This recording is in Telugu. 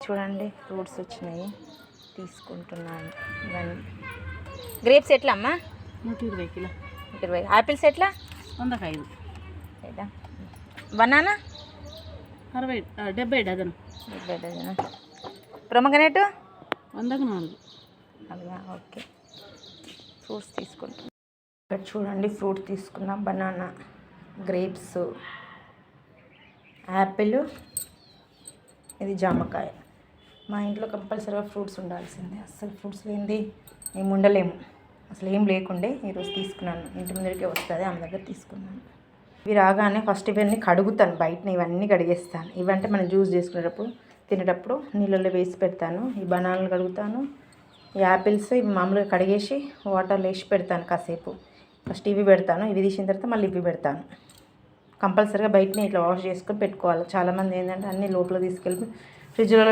చూడండి ఫ్రూట్స్ వచ్చినాయి, తీసుకుంటున్నాను. ఇవన్నీ గ్రేప్స్ ఎట్లా అమ్మా? 120 కిలో. 120. ఆపిల్స్ ఎట్లా? 105. లేదా బనానా 70 డజన్. 70 డజన్. ప్రొమగనేట్ 100కు 4. అలాగా, ఓకే. ఫ్రూట్స్ తీసుకుంటాం. ఇక్కడ చూడండి ఫ్రూట్ తీసుకున్నాం. బనానా, గ్రేప్స్, యాపిల్, ఇది జామకాయ. మా ఇంట్లో కంపల్సరీగా ఫ్రూట్స్ ఉండాల్సిందే. అసలు ఫ్రూట్స్ లేనిది మేము ఉండలేము. అసలు ఏం లేకుండే ఈరోజు తీసుకున్నాను. ఇంటి ముందరికే వస్తుంది, ఆమె దగ్గర తీసుకున్నాను. ఇవి రాగానే ఫస్ట్ ఇవన్నీ కడుగుతాను, బయటని ఇవన్నీ కడిగేస్తాను. ఇవంటే మనం జ్యూస్ చేసుకునేటప్పుడు తినేటప్పుడు నీళ్ళల్లో వేసి పెడతాను. ఈ బనానాలు కడుగుతాను, ఈ యాపిల్స్ ఇవి మామూలుగా కడిగేసి వాటర్లో వేసి పెడతాను కాసేపు. ఫస్ట్ ఇవి పెడతాను, ఇవి తీసిన తర్వాత మళ్ళీ ఇవి పెడతాను. కంపల్సరీగా బయటనే ఇట్లా వాష్ చేసుకొని పెట్టుకోవాలి. చాలామంది ఏంటంటే అన్నీ లోపల తీసుకెళ్ళి ఫ్రిడ్జ్లో